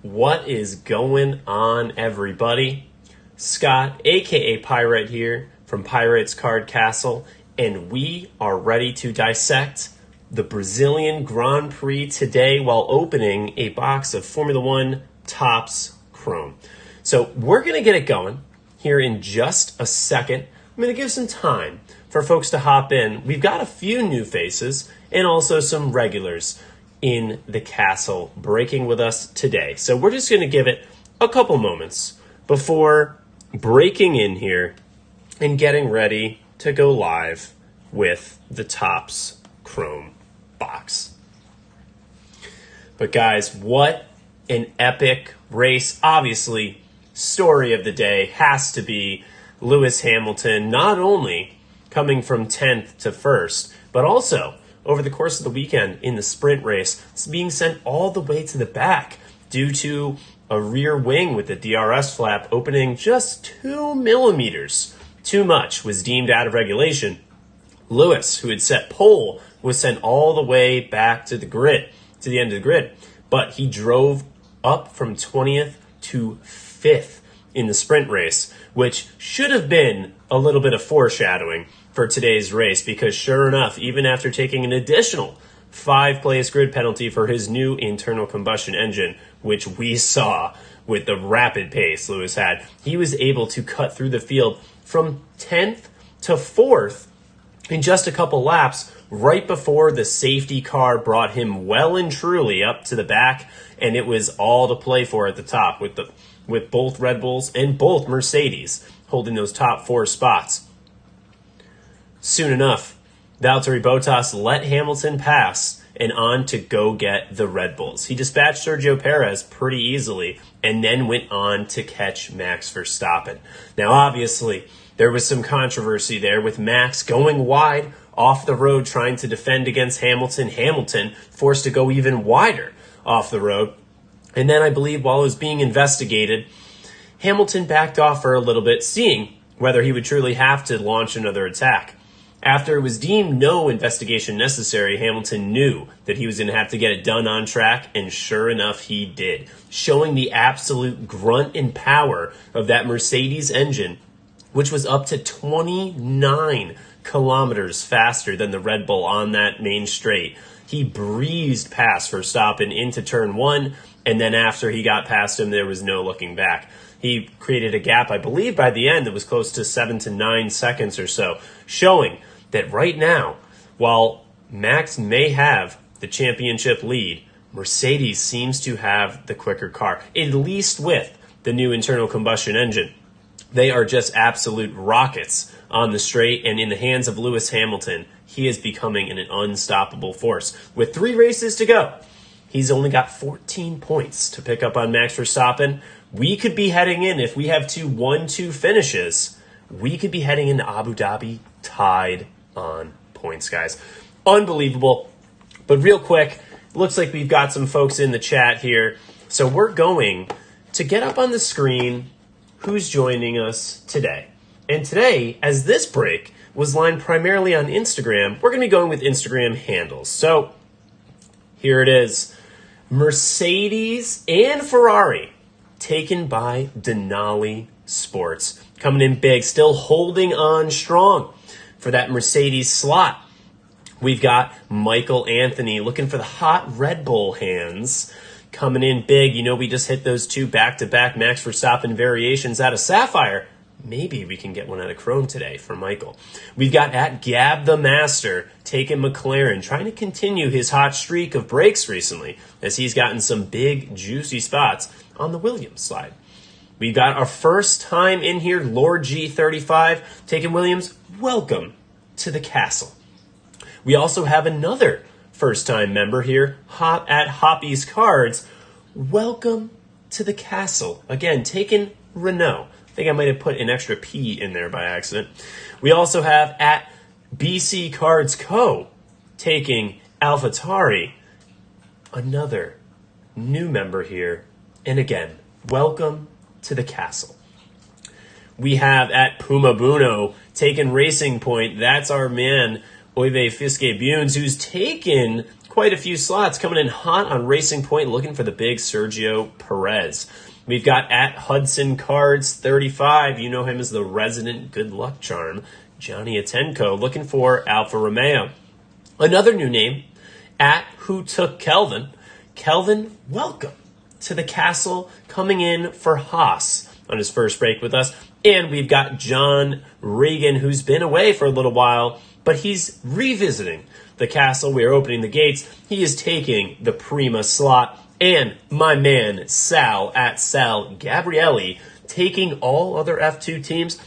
What is going on, everybody? Scott, aka Pirate here from Pirates Card Castle, and we are ready to dissect the Brazilian Grand Prix today while opening a box of Formula One TOPPS Chrome. So we're going to get it going here in just a second. I'm going to give some time for folks to hop in. We've got a few new faces and also some regulars in the castle breaking with us today. So we're just going to give it a couple moments before breaking in here and getting ready to go live with the TOPPS Chrome box. But guys, what an epic race. Obviously, story of the day has to be Lewis Hamilton, not only coming from 10th to 1st, but also over the course of the weekend in the sprint race, it's being sent all the way to the back due to a rear wing with the DRS flap opening just 2 millimeters too much was deemed out of regulation. Lewis, who had set pole, was sent all the way back to the grid, to the end of the grid, but he drove up from 20th to 5th in the sprint race, which should have been a little bit of foreshadowing for today's race, because sure enough, even after taking an additional 5-place grid penalty for his new internal combustion engine, which we saw with the rapid pace Lewis had, he was able to cut through the field from 10th to 4th in just a couple laps, right before the safety car brought him well and truly up to the back, and it was all to play for at the top with both Red Bulls and both Mercedes holding those top 4 spots. Soon enough, Valtteri Bottas let Hamilton pass and on to go get the Red Bulls. He dispatched Sergio Perez pretty easily and then went on to catch Max Verstappen. Now, obviously, there was some controversy there with Max going wide off the road trying to defend against Hamilton. Hamilton forced to go even wider off the road. And then I believe while it was being investigated, Hamilton backed off for a little bit, seeing whether he would truly have to launch another attack. After it was deemed no investigation necessary, Hamilton knew that he was going to have to get it done on track, and sure enough, he did, showing the absolute grunt and power of that Mercedes engine, which was up to 29 kilometers faster than the Red Bull on that main straight. He breezed past Verstappen into turn 1, and then after he got past him, there was no looking back. He created a gap, I believe, by the end that was close to 7 to 9 seconds or so, showing that right now, while Max may have the championship lead, Mercedes seems to have the quicker car, at least with the new internal combustion engine. They are just absolute rockets on the straight, and in the hands of Lewis Hamilton, he is becoming an unstoppable force. With 3 races to go, he's only got 14 points to pick up on Max Verstappen. We could be heading in, if we have 2 1-2 finishes, we could be heading into Abu Dhabi tied on points, guys. Unbelievable. But real quick, looks like we've got some folks in the chat here. So we're going to get up on the screen who's joining us today. And today, as this break was lined primarily on Instagram, we're going to be going with Instagram handles. So here it is. Mercedes and Ferrari taken by Denali Sports. Coming in big, still holding on strong for that Mercedes slot. We've got Michael Anthony looking for the hot Red Bull hands. Coming in big. You know, we just hit those 2 back-to-back Max Verstappen variations out of Sapphire. Maybe we can get one out of Chrome today for Michael. We've got at Gab the Master taking McLaren, trying to continue his hot streak of breaks recently as he's gotten some big, juicy spots on the Williams slide. We've got our first time in here, Lord G35, taking Williams. Welcome to the castle. We also have another first-time member here, Hop at Hoppy's Cards. Welcome to the castle. Again, taking Renault. I think I might have put an extra P in there by accident. We also have at BC Cards Co. taking AlphaTauri. Another new member here. And again, welcome to the castle. We have at Puma Buno taking Racing Point. That's our man, Oive Fiske Bunes, who's taken quite a few slots coming in hot on Racing Point, looking for the big Sergio Perez. We've got at Hudson Cards 35. You know him as the resident good luck charm. Johnny Atenko looking for Alfa Romeo. Another new name, at Who Took Kelvin. Kelvin, welcome to the castle, coming in for Haas on his first break with us. And we've got John Regan, who's been away for a little while, but he's revisiting the castle. We are opening the gates. He is taking the Prima slot. And my man, Sal, at Sal Gabrielli, taking all other F2 teams,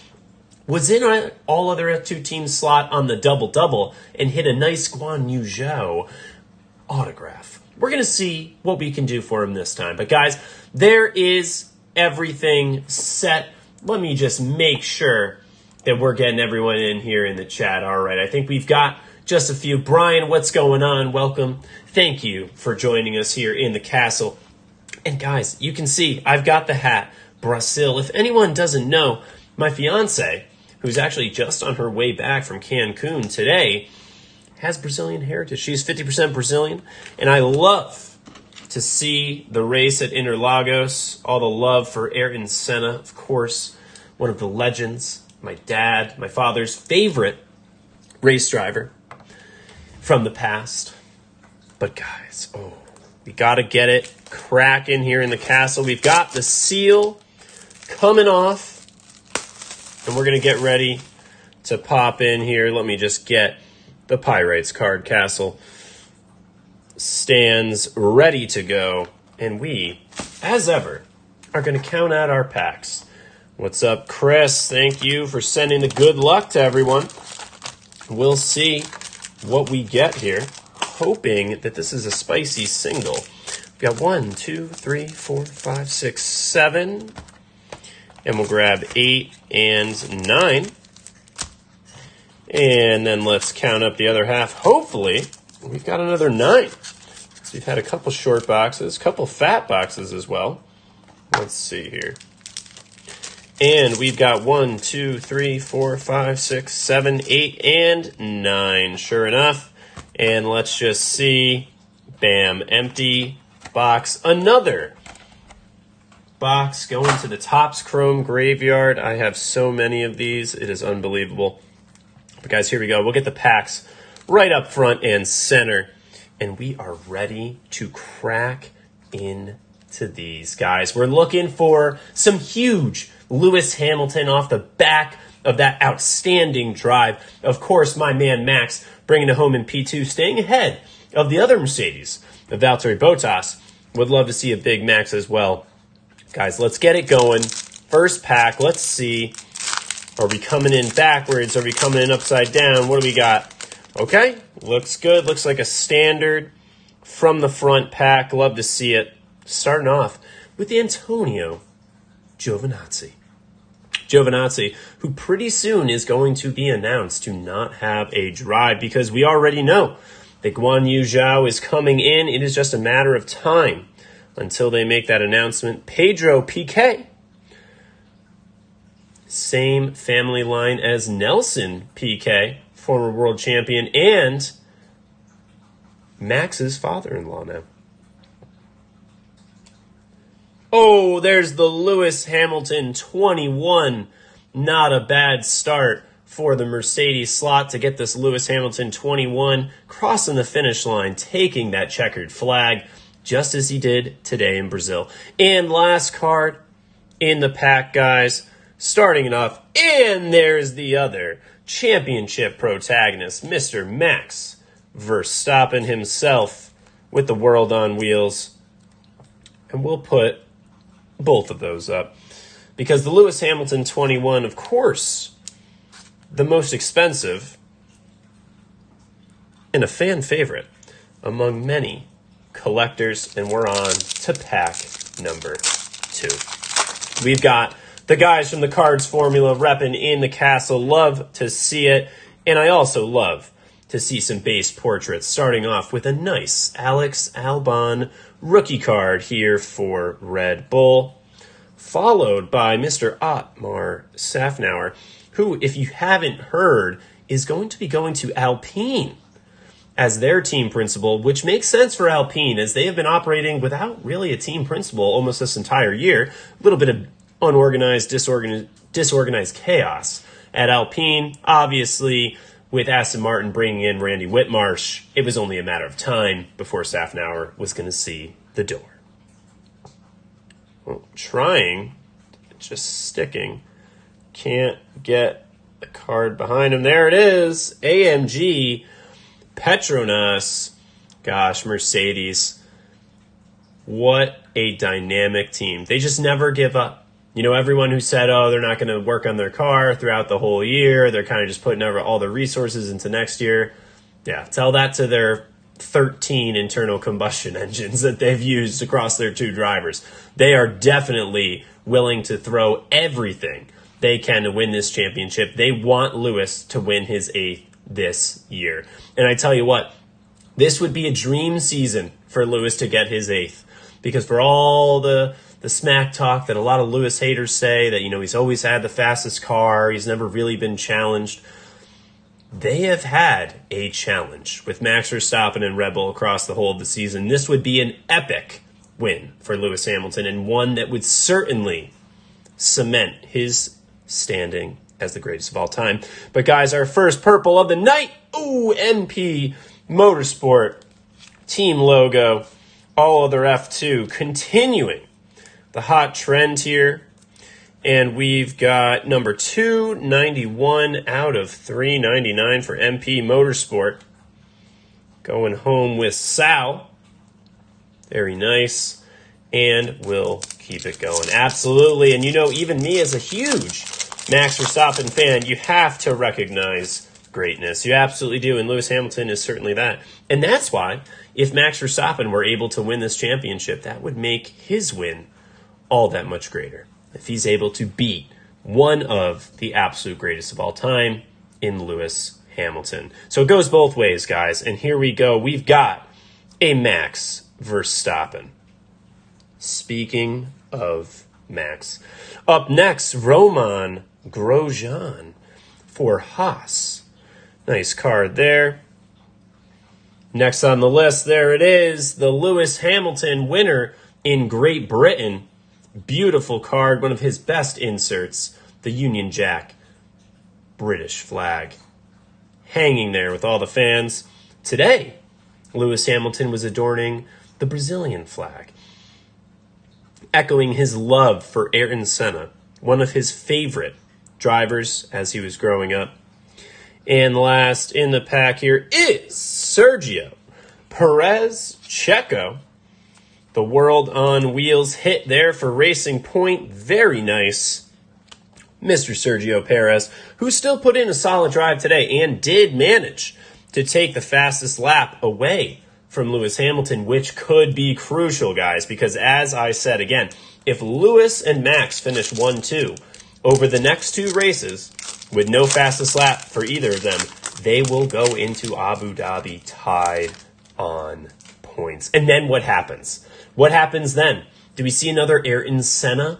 was in an all other F2 team slot on the double-double and hit a nice Guan Yu Zhou autograph. We're going to see what we can do for him this time. But guys, there is everything set. Let me just make sure that we're getting everyone in here in the chat. All right, I think we've got just a few. Brian, what's going on? Welcome. Thank you for joining us here in the castle. And guys, you can see I've got the hat, Brazil. If anyone doesn't know, my fiance, who's actually just on her way back from Cancun today, has Brazilian heritage. She's 50% Brazilian, and I love to see the race at Interlagos. All the love for Ayrton Senna, of course, one of the legends, my dad, my father's favorite race driver from the past. But guys, we got to get it cracking here in the castle. We've got the seal coming off, and we're going to get ready to pop in here. Let me just get the Pirates card castle stands ready to go. And we, as ever, are going to count out our packs. What's up, Chris? Thank you for sending the good luck to everyone. We'll see what we get here, hoping that this is a spicy single. We've got 1, 2, 3, 4, 5, 6, 7. And we'll grab 8 and 9. And then let's count up the other half. Hopefully, we've got another 9. So we've had a couple short boxes, a couple fat boxes as well. Let's see here. And we've got 1, 2, 3, 4, 5, 6, 7, 8, and 9. Sure enough. And let's just see. Bam. Empty box. Another box going to the TOPPS Chrome Graveyard. I have so many of these. It is unbelievable. But guys, here we go. We'll get the packs right up front and center. And we are ready to crack into these, guys. We're looking for some huge Lewis Hamilton off the back of that outstanding drive. Of course, my man Max bringing it home in P2, staying ahead of the other Mercedes, of Valtteri Bottas. Would love to see a big Max as well. Guys, let's get it going. First pack, let's see. Are we coming in backwards? Are we coming in upside down? What do we got? Okay, looks good. Looks like a standard from the front pack. Love to see it. Starting off with Antonio Giovinazzi. Giovinazzi, who pretty soon is going to be announced to not have a drive, because we already know that Guan Yu Zhou is coming in. It is just a matter of time until they make that announcement. Pedro Piquet, same family line as Nelson Piquet, former world champion, and Max's father-in-law now. Oh, there's the Lewis Hamilton 21. Not a bad start for the Mercedes slot to get this Lewis Hamilton 21 crossing the finish line, taking that checkered flag, just as he did today in Brazil. And last card in the pack, guys, starting it off, and there's the other championship protagonist, Mr. Max Verstappen himself, with the world on wheels. And we'll put both of those up, because the Lewis Hamilton 21, of course, the most expensive and a fan favorite among many collectors. And we're on to pack number 2. We've got the guys from the Cards Formula repping in the castle. Love to see it. And I also love to see some base portraits, starting off with a nice Alex Albon rookie card here for Red Bull, followed by Mr. Otmar Safnauer, who, if you haven't heard, is going to be going to Alpine as their team principal, which makes sense for Alpine as they have been operating without really a team principal almost this entire year. A little bit of unorganized, disorganized chaos at Alpine. Obviously, with Aston Martin bringing in Randy Whitmarsh, it was only a matter of time before Safnauer was going to see the door. Well, trying, just sticking. Can't get the card behind him. There it is. AMG, Petronas. Gosh, Mercedes. What a dynamic team. They just never give up. You know, everyone who said, oh, they're not going to work on their car throughout the whole year, they're kind of just putting all the resources into next year. Yeah, tell that to their 13 internal combustion engines that they've used across their 2 drivers. They are definitely willing to throw everything they can to win this championship. They want Lewis to win his 8th this year. And I tell you what, this would be a dream season for Lewis to get his 8th. Because for all the smack talk that a lot of Lewis haters say, that, you know, he's always had the fastest car, he's never really been challenged, they have had a challenge with Max Verstappen and Red Bull across the whole of the season. This would be an epic win for Lewis Hamilton, and one that would certainly cement his standing as the greatest of all time. But guys, our first purple of the night, ooh, NP Motorsport team logo, all other F2, continuing the hot trend here. And we've got number 291 out of 399 for MP Motorsport. Going home with Sal. Very nice. And we'll keep it going. Absolutely. And you know, even me as a huge Max Verstappen fan, you have to recognize greatness. You absolutely do. And Lewis Hamilton is certainly that. And that's why, if Max Verstappen were able to win this championship, that would make his win all that much greater. If he's able to beat one of the absolute greatest of all time in Lewis Hamilton. So it goes both ways, guys. And here we go. We've got a Max Verstappen. Speaking of Max. Up next, Roman Grosjean for Haas. Nice card there. Next on the list, there it is. The Lewis Hamilton winner in Great Britain. Beautiful card, one of his best inserts, the Union Jack British flag. Hanging there with all the fans. Today, Lewis Hamilton was adorning the Brazilian flag, echoing his love for Ayrton Senna, one of his favorite drivers as he was growing up. And last in the pack here is Sergio Perez, Checo. The World on Wheels hit there for Racing Point. Very nice. Mr. Sergio Perez, who still put in a solid drive today and did manage to take the fastest lap away from Lewis Hamilton, which could be crucial, guys, because as I said again, if Lewis and Max finish 1-2 over the next 2 races with no fastest lap for either of them, they will go into Abu Dhabi tied on points. And then what happens? What happens then? Do we see another Ayrton Senna,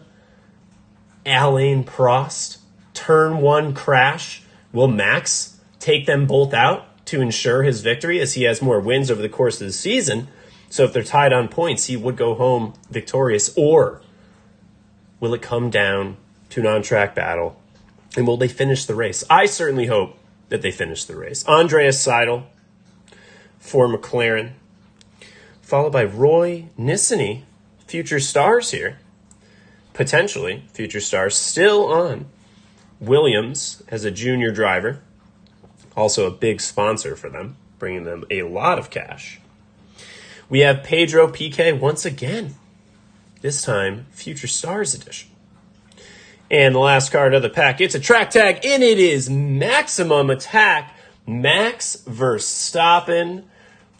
Alain Prost, turn 1 crash? Will Max take them both out to ensure his victory as he has more wins over the course of the season? So if they're tied on points, he would go home victorious. Or will it come down to an on-track battle? And will they finish the race? I certainly hope that they finish the race. Andreas Seidel for McLaren, followed by Roy Nissany, future stars here. Potentially future stars, still on Williams as a junior driver. Also a big sponsor for them, bringing them a lot of cash. We have Pedro Piquet once again. This time, Future Stars edition. And the last card of the pack, it's a track tag, and it is Maximum Attack. Max Verstappen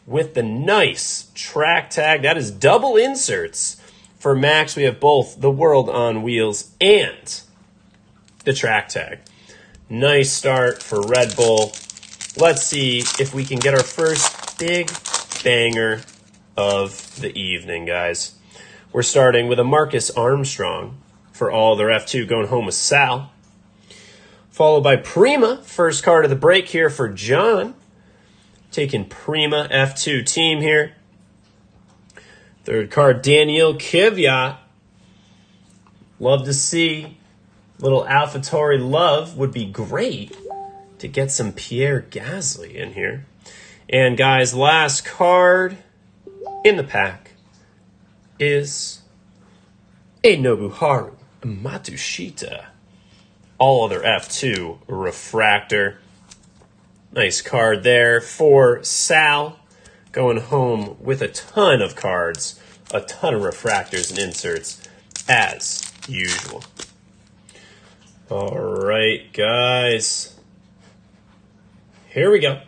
with the nice track tag. That is double inserts for Max. We have both the World on Wheels and the track tag. Nice start for Red Bull. Let's see if we can get our first big banger of the evening, guys. We're starting with a Marcus Armstrong for all their F2, going home with Sal. Followed by Prima, first card of the break here for John. taking Prima F2 team here. Third card, Daniel Kvyat. Love to see little AlphaTauri love. Would be great to get some Pierre Gasly in here. And guys, last card in the pack is a Nobuharu Matsushita. All other F2 refractor. Nice card there for Sal. Going home with a ton of cards, a ton of refractors and inserts, as usual. All right, guys. Here we go.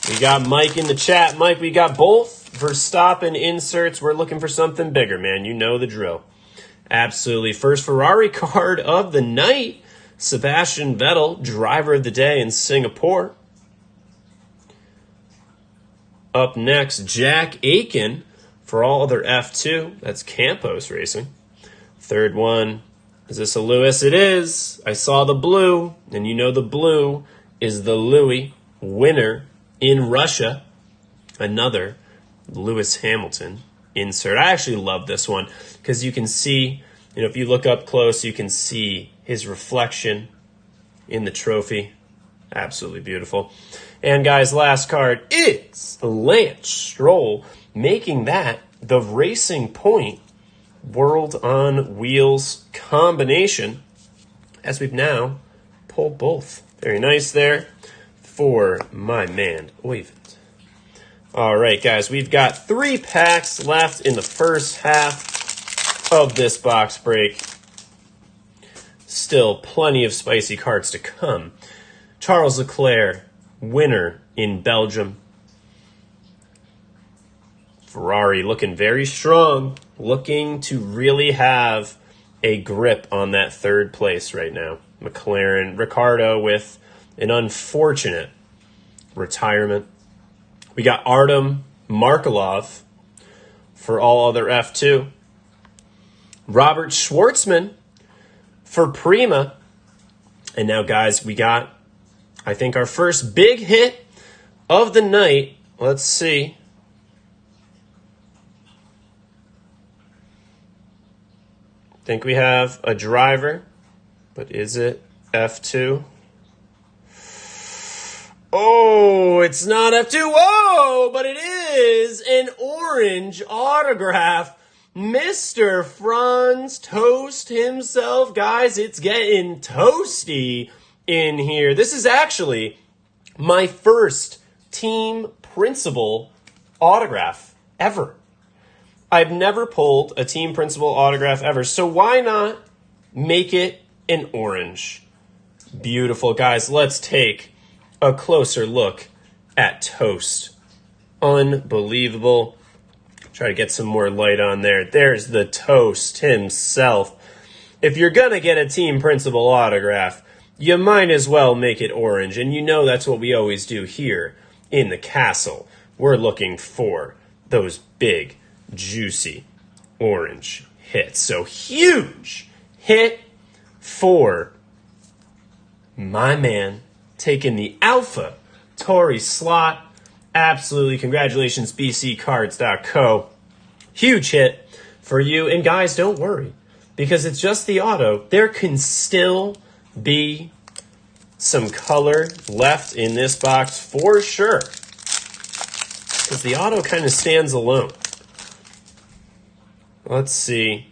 We got Mike in the chat. Mike, we got both Verstappen inserts. We're looking for something bigger, man. You know the drill. Absolutely. First Ferrari card of the night. Sebastian Vettel, driver of the day in Singapore. Up next, Jack Aiken for all other F2. That's Campos Racing. Third one, is this a Lewis? It is. I saw the blue, and you know the blue is the Louis winner in Russia. Another Lewis Hamilton insert. I actually love this one because you can see, if you look up close, you can see his reflection in the trophy. Absolutely beautiful. And guys, last card is Lance Stroll, making that the Racing Point World on Wheels combination, as we've now pulled both. Very nice there for my man, Oyvind. All right, guys, we've got 3 packs left in the first half of this box break. Still plenty of spicy cards to come. Charles Leclerc, winner in Belgium. Ferrari looking very strong, looking to really have a grip on that third place right now. McLaren, Ricciardo with an unfortunate retirement. We got Artem Markelov for all other F2. Robert Schwartzman for Prima. And now, guys, we got, I think, our first big hit of the night. Let's see. I think we have a driver, but is it F2? Oh, it's not F2. Whoa, but it is an orange autograph. Mr. Franz Toast himself. Guys, it's getting toasty in here. This is actually my first team principal autograph ever. I've never pulled a team principal autograph ever, so why not make it an orange? Beautiful, guys. Let's take a closer look at Toast. Unbelievable. Try to get some more light on there. There's the Toast himself. If you're going to get a team principal autograph, you might as well make it orange. And you know that's what we always do here in the castle. We're looking for those big, juicy orange hits. So huge hit for my man taking the AlphaTauri slot. Absolutely. Congratulations, bccards.co. Huge hit for you. And guys, don't worry, because it's just the auto. There can still be some color left in this box for sure, because the auto kind of stands alone. Let's see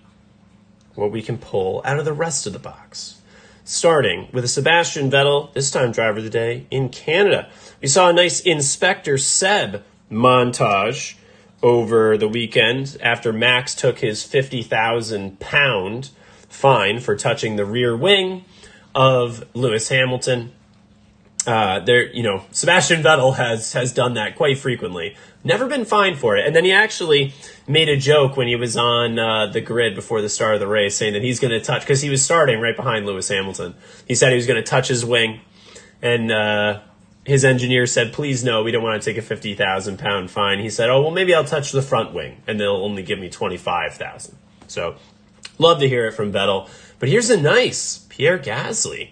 what we can pull out of the rest of the box. Starting with a Sebastian Vettel, this time driver of the day in Canada. We saw a nice Inspector Seb montage over the weekend after Max took his £50,000 fine for touching the rear wing of Lewis Hamilton. Sebastian Vettel has done that quite frequently. Never been fined for it. And then he actually made a joke when he was on the grid before the start of the race, saying that he's going to touch, because he was starting right behind Lewis Hamilton. He said he was going to touch his wing, and his engineer said, please no, we don't want to take a £50,000 fine. He said, oh, well, maybe I'll touch the front wing, and they'll only give me $25,000. So, love to hear it from Vettel. But here's a nice Pierre Gasly,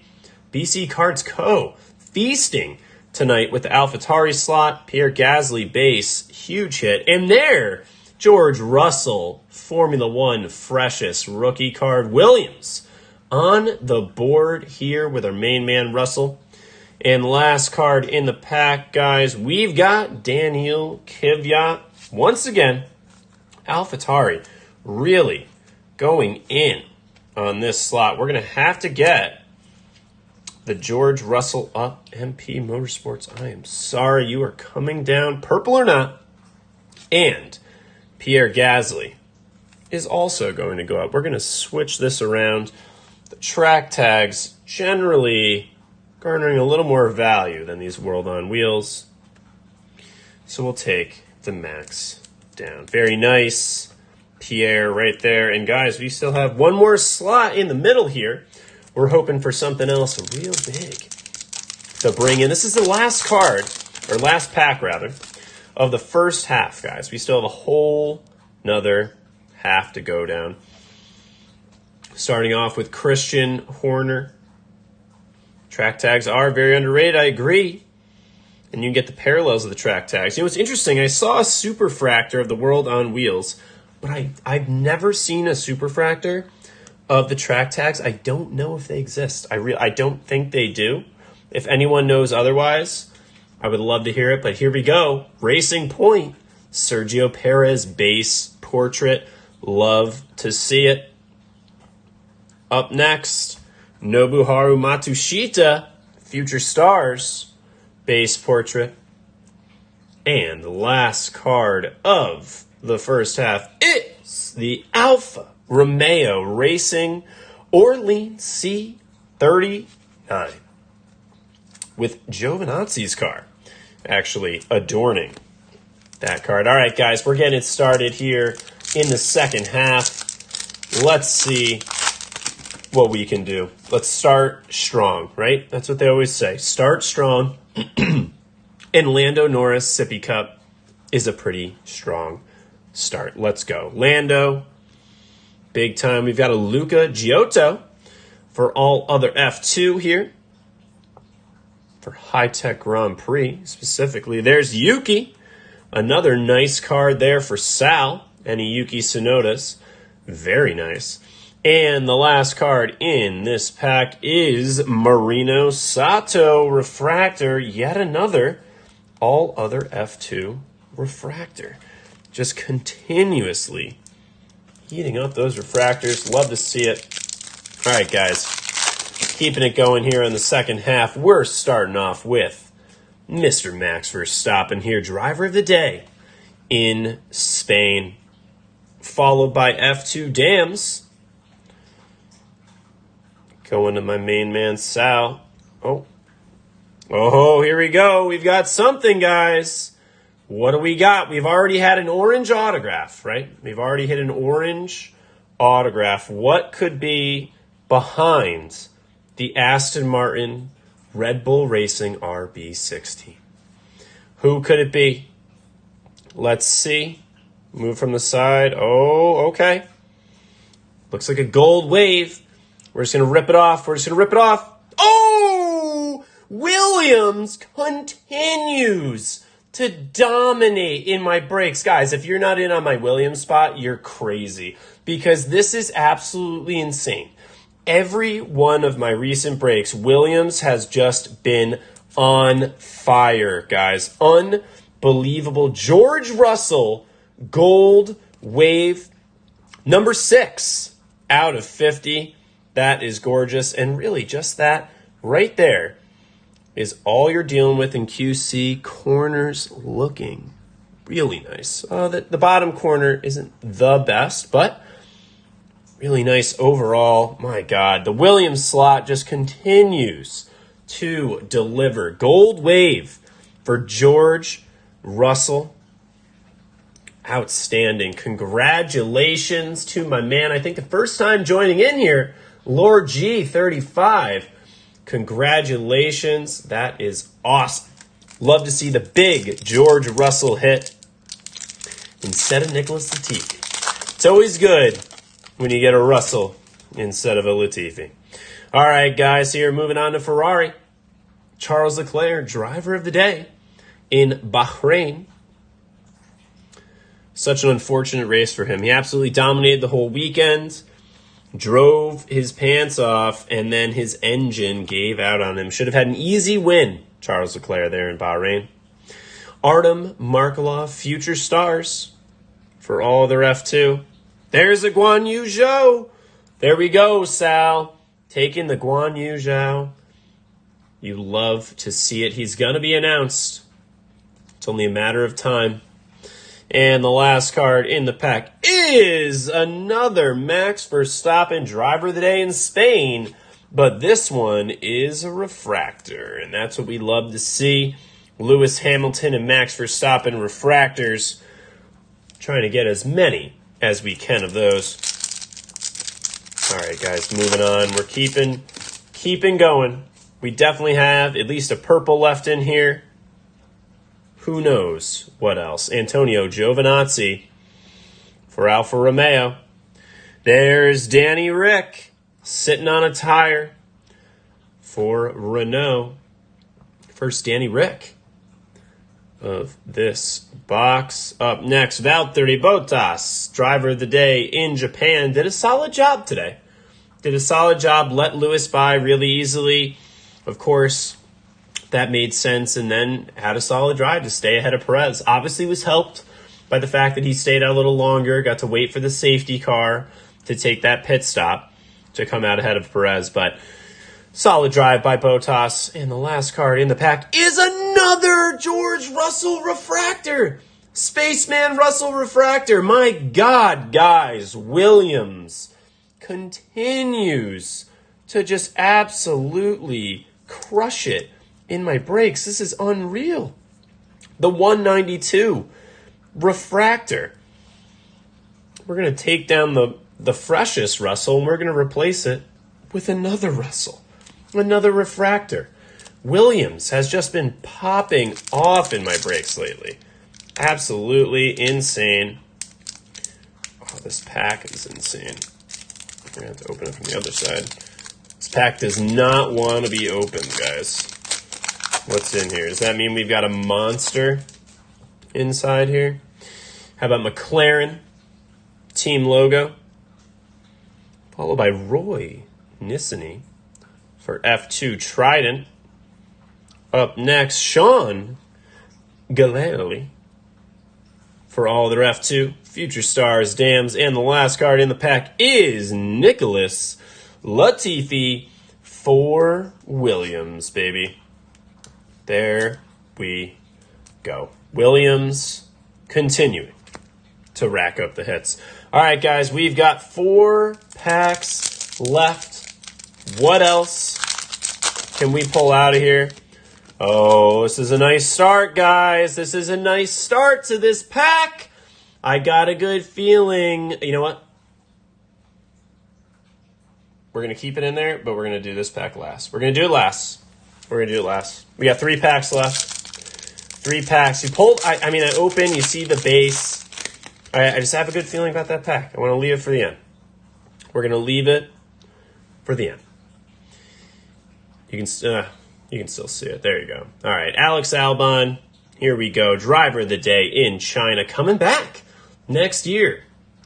BC Cards Co. feasting tonight with the AlphaTauri slot. Pierre Gasly base, huge hit. And there, George Russell, Formula One freshest rookie card. Williams on the board here with our main man, Russell. And last card in the pack, guys, we've got Daniel Kvyat. Once again, AlphaTauri really going in on this slot. We're going to have to get the George Russell up. MP Motorsports, I am sorry, you are coming down, purple or not. And Pierre Gasly is also going to go up. We're going to switch this around. The track tags generally garnering a little more value than these World on Wheels. So we'll take the max down. Very nice. Pierre right there. And guys, we still have one more slot in the middle here. We're hoping for something else real big to bring in. This is the last card, or last pack rather, of the first half, guys. We still have a whole another half to go down. Starting off with Christian Horner. Track tags are very underrated, I agree. And you can get the parallels of the track tags. You know, what's interesting, I saw a superfractor of the World on Wheels, but I've never seen a superfractor of the track tags. I don't know if they exist. I don't think they do. If anyone knows otherwise, I would love to hear it. But here we go. Racing Point. Sergio Perez base portrait. Love to see it. Up next, Nobuharu Matsushita, Future Stars, base portrait. And the last card of the first half is the Alfa Romeo Racing Orleans C39 with Giovinazzi's car actually adorning that card. All right, guys, we're getting it started here in the second half. Let's see what we can do. Let's start strong, right? That's what they always say. Start strong. And Lando Norris Sippy Cup is a pretty strong start. Let's go. Lando, big time. We've got a Luca Giotto for all other F2 here. For high-tech Grand Prix, specifically. There's Yuki. Another nice card there for Sal. Any Yuki Tsunodas. Very nice. And the last card in this pack is Marino Sato Refractor. Yet another all other F2 refractor. Just continuously heating up those refractors. Love to see it. All right, guys. Keeping it going here in the second half. We're starting off with Mr. Max Verstappen here. Driver of the day in Spain. Followed by F2 Dams. Going to my main man, Sal. Oh, here we go. We've got something, guys. What do we got? We've already had an orange autograph, right? We've already hit an orange autograph. What could be behind the Aston Martin Red Bull Racing RB16? Who could it be? Let's see. Move from the side. Oh, okay. Looks like a gold wave. We're just going to rip it off. Oh! Williams continues to dominate in my breaks. Guys, if you're not in on my Williams spot, you're crazy. Because this is absolutely insane. Every one of my recent breaks, Williams has just been on fire, guys. Unbelievable. George Russell, gold wave, number 6 out of 50. That is gorgeous. And really, just that right there is all you're dealing with in QC. Corners looking really nice. The bottom corner isn't the best, but really nice overall. My God, the Williams slot just continues to deliver. Gold wave for George Russell. Outstanding. Congratulations to my man. I think the first time joining in here, Lord G35. Congratulations. That is awesome. Love to see the big George Russell hit instead of Nicholas Latifi. It's always good when you get a Russell instead of a Latifi. All right, guys, here moving on to Ferrari. Charles Leclerc, driver of the day in Bahrain. Such an unfortunate race for him. He absolutely dominated the whole weekend, drove his pants off, and then his engine gave out on him. Should have had an easy win, Charles Leclerc there in Bahrain. Artem Markelov, future stars for all their F2. There's a Guan Yu Zhou. There we go, Sal. Taking the Guan Yu Zhou. You love to see it. He's going to be announced. It's only a matter of time. And the last card in the pack is another Max Verstappen driver of the day in Spain. But this one is a refractor, and that's what we love to see. Lewis Hamilton and Max Verstappen refractors. Trying to get as many as we can of those. All right, guys, moving on. We're keeping going. We definitely have at least a purple left in here. Who knows what else? Antonio Giovinazzi for Alfa Romeo. There's Danny Rick sitting on a tire for Renault. First Danny Rick of this box. Up next, Valtteri Bottas, driver of the day in Japan. Did a solid job today. Did a solid job. Let Lewis by really easily. Of course, that made sense, and then had a solid drive to stay ahead of Perez. Obviously was helped by the fact that he stayed out a little longer, got to wait for the safety car to take that pit stop to come out ahead of Perez. But solid drive by Bottas. And the last card in the pack is another George Russell refractor. Spaceman Russell refractor. My God, guys, Williams continues to just absolutely crush it in my breaks. This is unreal. The 192 refractor. We're going to take down the freshest Russell, and we're going to replace it with another Russell, another refractor. Williams has just been popping off in my breaks lately. Absolutely insane. Oh, this pack is insane. We're going to have to open it from the other side. This pack does not want to be opened, guys. What's in here? Does that mean we've got a monster inside here? How about McLaren? Team logo. Followed by Roy Nissany for F2 Trident. Up next, Sean Galeri for all their F2 Future Stars, Dams. And the last card in the pack is Nicholas Latifi for Williams, baby. There we go. Williams continuing to rack up the hits. All right, guys, we've got 4 packs left. What else can we pull out of here? Oh, this is a nice start, guys. This is a nice start to this pack. I got a good feeling. You know what? We're going to keep it in there, but we're going to do this pack last. We're going to do it last. We're going to do it last. We got 3 packs left. 3 packs. You pulled, I open, you see the base. I just have a good feeling about that pack. I want to leave it for the end. We're going to leave it for the end. You can still see it. There you go. All right, Alex Albon. Here we go. Driver of the day in China. Coming back next year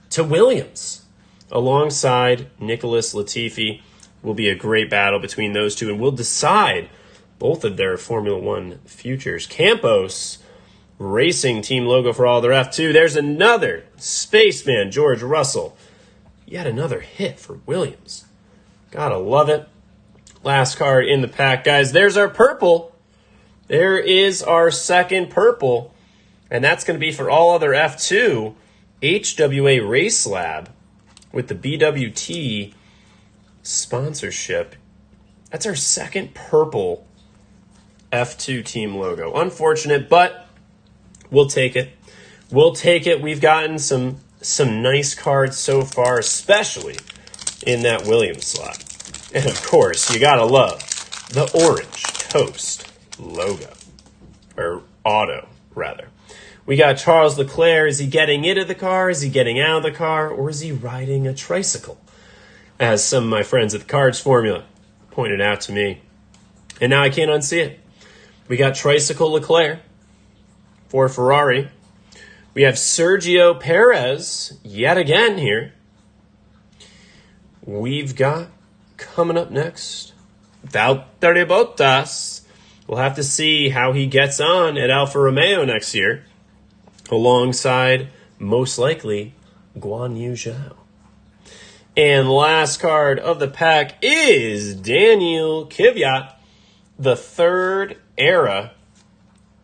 to Williams. Alongside Nicholas Latifi. Will be a great battle between those two, and we'll decide both of their Formula One futures. Campos Racing team logo for all their F2. There's another Spaceman George Russell. Yet another hit for Williams. Gotta love it. Last card in the pack, guys. There's our purple. There is our second purple, and that's going to be for all other F2. HWA Race Lab with the BWT sponsorship. That's our second purple F2 team logo. Unfortunate, but we'll take it. We'll take it. We've gotten some nice cards so far, especially in that Williams slot. And of course, you gotta love the orange toast logo. Or auto, rather. We got Charles Leclerc. Is he getting into the car? Is he getting out of the car? Or is he riding a tricycle? As some of my friends at the Cards Formula pointed out to me. And now I can't unsee it. We got Tricycle Leclerc for Ferrari. We have Sergio Perez yet again here. We've got coming up next, Valtteri Bottas. We'll have to see how he gets on at Alfa Romeo next year, alongside, most likely, Guan Yu Zhao. And last card of the pack is Daniel Kvyat, the third era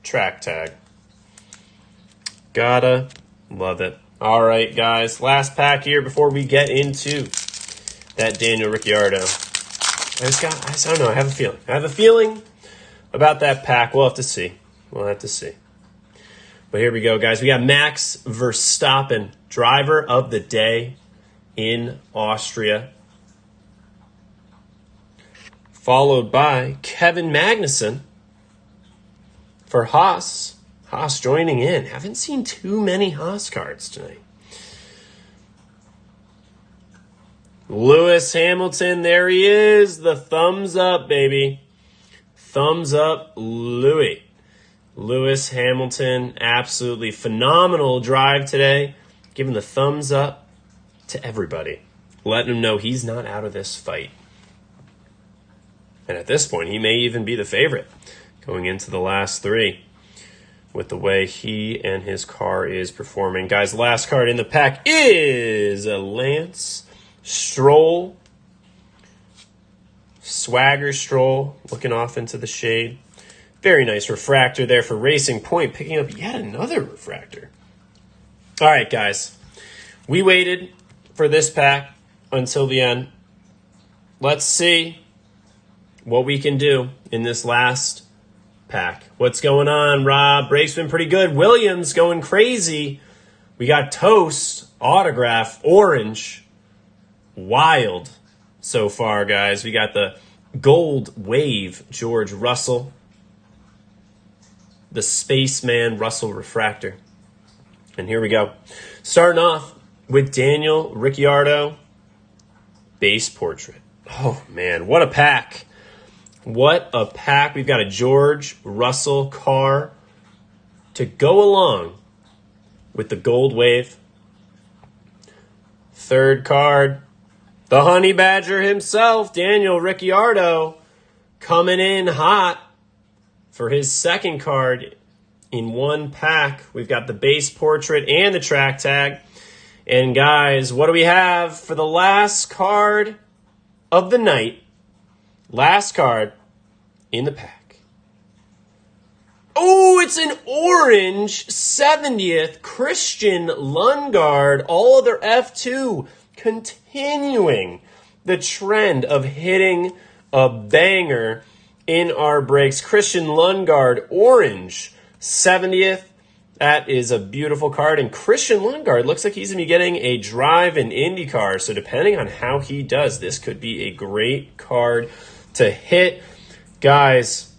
track tag. Gotta love it. All right, guys, last pack here before we get into that Daniel Ricciardo. I don't know, I have a feeling. I have a feeling about that pack. We'll have to see. We'll have to see. But here we go, guys. We got Max Verstappen, driver of the day in Austria. Followed by Kevin Magnussen for Haas. Haas joining in. Haven't seen too many Haas cards tonight. Lewis Hamilton, there he is. The thumbs up, baby. Thumbs up, Louis. Lewis Hamilton, absolutely phenomenal drive today. Giving the thumbs up to everybody. Letting him know he's not out of this fight. And at this point, he may even be the favorite going into the last three with the way he and his car is performing. Guys, last card in the pack is a Lance Stroll. Swagger Stroll looking off into the shade. Very nice refractor there for Racing Point, picking up yet another refractor. All right, guys. We waited for this pack until the end. Let's see what we can do in this last pack. What's going on, Rob? Break's been pretty good. Williams going crazy. We got Toast, autograph, orange. Wild so far, guys. We got the gold wave, George Russell. The Spaceman Russell refractor. And here we go. Starting off with Daniel Ricciardo, base portrait. Oh, man, what a pack. What a pack. We've got a George Russell car to go along with the gold wave. Third card, the Honey Badger himself, Daniel Ricciardo, coming in hot for his second card in one pack. We've got the base portrait and the track tag. And guys, what do we have for the last card of the night? Last card in the pack. Oh, it's an orange 70th Christian Lundgaard, all other F2, continuing the trend of hitting a banger in our breaks. Christian Lundgaard, orange 70th. That is a beautiful card. And Christian Lundgaard looks like he's going to be getting a drive in IndyCar. So depending on how he does, this could be a great card to hit. Guys,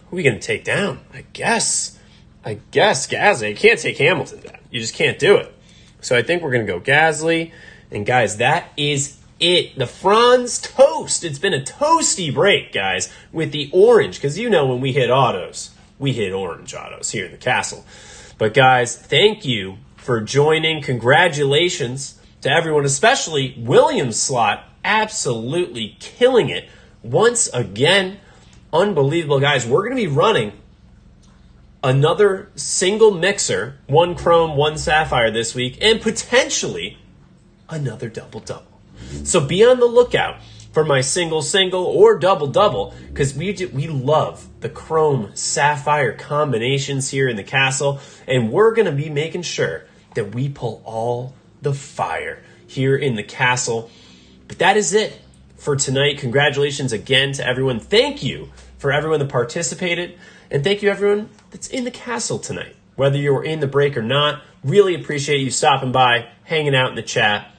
who are we going to take down? I guess Gasly. You can't take Hamilton down. You just can't do it. So I think we're going to go Gasly. And guys, that is it. The Franz Toast. It's been a toasty break, guys, with the orange. Because you know when we hit autos, we hit orange autos here in the castle. But guys, thank you for joining. Congratulations to everyone, especially Williams slot. Absolutely killing it once again. Unbelievable, guys. We're going to be running another single mixer, one chrome, one sapphire this week, and potentially another double-double. So be on the lookout for my single or double because we love the chrome sapphire combinations here in the castle, and we're going to be making sure that we pull all the fire here in the castle. But that is it for tonight. Congratulations again to everyone. Thank you for everyone that participated, and thank you everyone that's in the castle tonight. Whether you were in the break or not, really appreciate you stopping by, hanging out in the chat.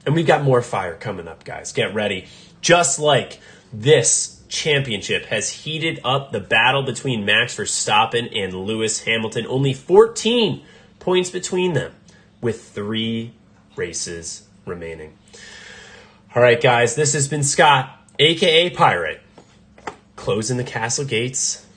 And we've got more fire coming up, guys. Get ready. Just like this championship has heated up the battle between Max Verstappen and Lewis Hamilton. Only 14 points between them with 3 races remaining. All right, guys. This has been Scott, a.k.a. Pirate, closing the castle gates